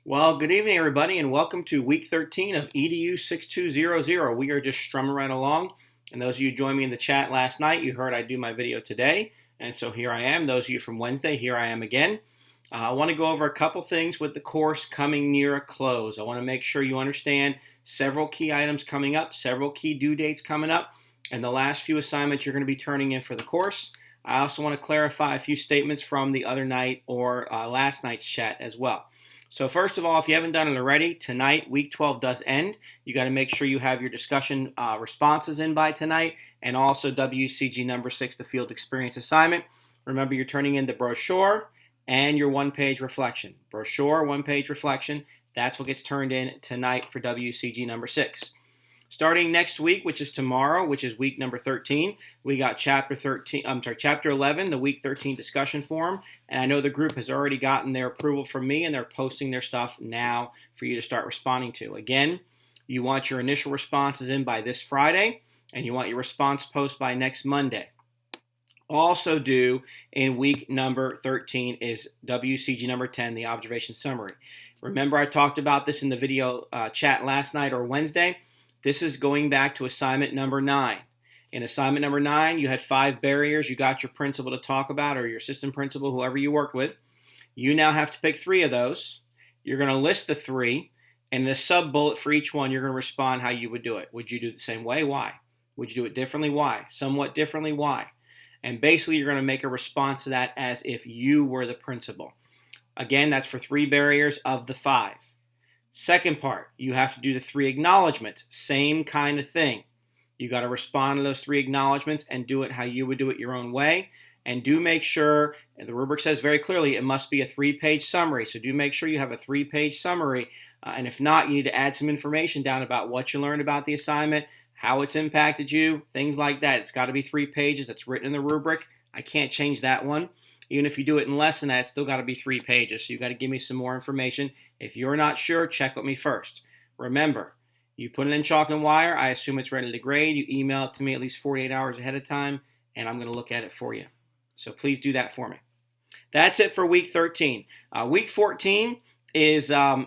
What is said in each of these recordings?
Well, good evening, everybody, and welcome to week 13 of EDU6200. We are just strumming right along. And those of you who joined me in the chat last night, you heard I do my video today. And so here I am. Those of you from Wednesday, here I am again. I want to go over a couple things with the course coming near a close. I want to make sure you understand several key items coming up, several key due dates coming up, and the last few assignments you're going to be turning in for the course. I also want to clarify a few statements from the other night or last night's chat as well. So first of all, if you haven't done it already, tonight, week 12 does end. You got to make sure you have your discussion responses in by tonight, and also WCG number 6, the field experience assignment. Remember, you're turning in the brochure and your one-page reflection. Brochure, one-page reflection, that's what gets turned in tonight for WCG number 6. Starting next week, which is tomorrow, which is week number 13, we got chapter 11, the week 13 discussion forum. And I know the group has already gotten their approval from me, and they're posting their stuff now for you to start responding to. Again, you want your initial responses in by this Friday, and you want your response post by next Monday. Also due in week number 13 is WCG number 10, the observation summary. Remember, I talked about this in the video chat last night or Wednesday. This is going back to assignment number 9. In assignment number 9, you had 5 barriers. You got your principal to talk about, or your assistant principal, whoever you worked with. You now have to pick 3 of those. You're going to list the 3, and in a sub-bullet for each one, you're going to respond how you would do it. Would you do it the same way? Why? Would you do it differently? Why? Somewhat differently? Why? And basically, you're going to make a response to that as if you were the principal. Again, that's for 3 barriers of the 5. Second part, you have to do the 3 acknowledgments. Same kind of thing. You got to respond to those 3 acknowledgments and do it how you would do it your own way. And do make sure, and the rubric says very clearly, it must be a 3-page summary. So do make sure you have a 3-page summary. And if not, you need to add some information down about what you learned about the assignment, how it's impacted you, things like that. It's got to be 3 pages. That's written in the rubric. I can't change that one. Even if you do it in less than that, it's still got to be 3 pages. So you've got to give me some more information. If you're not sure, check with me first. Remember, you put it in chalk and wire. I assume it's ready to grade. You email it to me at least 48 hours ahead of time, and I'm going to look at it for you. So please do that for me. That's it for week 13. Week 14 is, a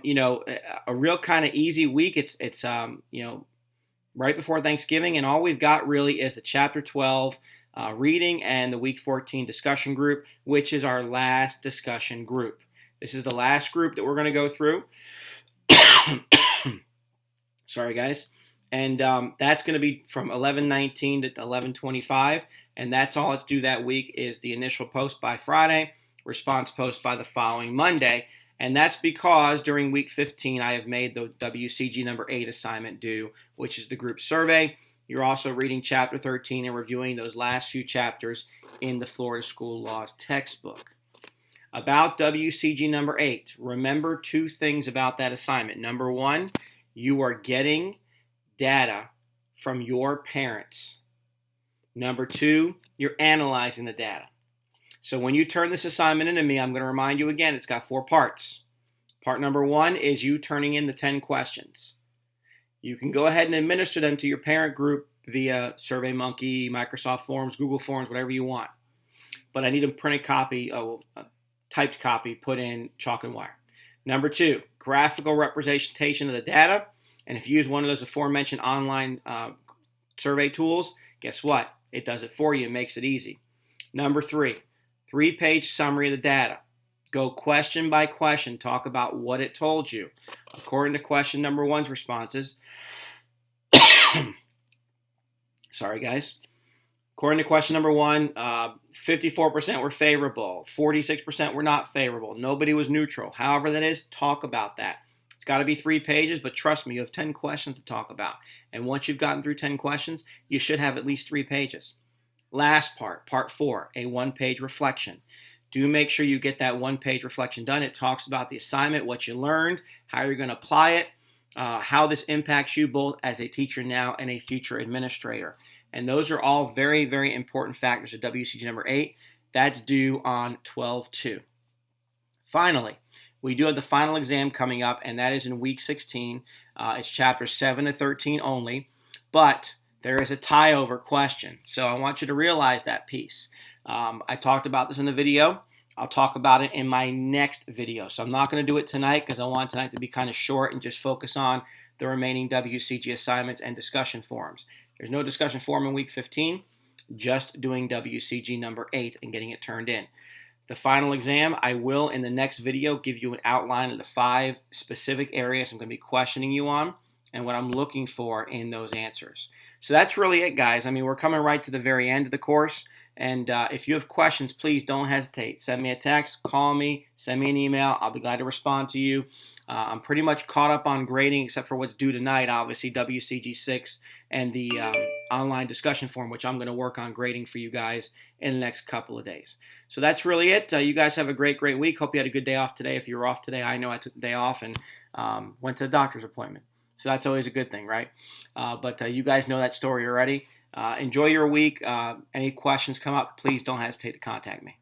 real kind of easy week. It's right before Thanksgiving, and all we've got really is the chapter 12 reading and the week 14 discussion group, which is our last discussion group. This is the last group that we're going to go through. Sorry, guys. And that's going to be from 11:19 to 11:25. And that's all let's do that week is the initial post by Friday, response post by the following Monday. And that's because during week 15, I have made the WCG number 8 assignment due, which is the group survey. You're also reading chapter 13 and reviewing those last few chapters in the Florida School Laws textbook. About WCG number 8, remember 2 things about that assignment. Number 1, you are getting data from your parents. Number 2, you're analyzing the data. So when you turn this assignment into me, I'm going to remind you again, it's got 4 parts. Part number 1 is you turning in the 10 questions. You can go ahead and administer them to your parent group via SurveyMonkey, Microsoft Forms, Google Forms, whatever you want. But I need a printed copy, a typed copy, put in chalk and wire. Number 2, graphical representation of the data. And if you use one of those aforementioned online survey tools, guess what? It does it for you. It makes it easy. Number 3, 3-page summary of the data. Go question by question. Talk about what it told you. According to question number 1's responses, sorry guys. According to question number 1, 54% were favorable. 46% were not favorable. Nobody was neutral. However that is, talk about that. It's got to be 3 pages, but trust me, you have 10 questions to talk about. And once you've gotten through 10 questions, you should have at least 3 pages. Last part, part 4, a 1-page reflection. Do make sure you get that 1-page reflection done. It talks about the assignment, what you learned, how you're going to apply it, how this impacts you both as a teacher now and a future administrator. And those are all very, very important factors of WCG number 8. That's due on 12/2. Finally, we do have the final exam coming up, and that is in week 16. It's chapters 7 to 13 only, but there is a tie-over question. So I want you to realize that piece. I talked about this in the video. I'll talk about it in my next video. So I'm not going to do it tonight because I want tonight to be kind of short and just focus on the remaining WCG assignments and discussion forums. There's no discussion forum in week 15, just doing WCG number 8 and getting it turned in. The final exam, I will in the next video give you an outline of the 5 specific areas I'm going to be questioning you on and what I'm looking for in those answers. So that's really it, guys. I mean, we're coming right to the very end of the course. And if you have questions, please don't hesitate. Send me a text, call me, send me an email. I'll be glad to respond to you. I'm pretty much caught up on grading except for what's due tonight, obviously, WCG 6 and the online discussion forum, which I'm going to work on grading for you guys in the next couple of days. So that's really it. You guys have a great week. Hope you had a good day off today. If you were off today, I know I took the day off and went to the doctor's appointment. So that's always a good thing, right? But you guys know that story already. Enjoy your week. Any questions come up, please don't hesitate to contact me.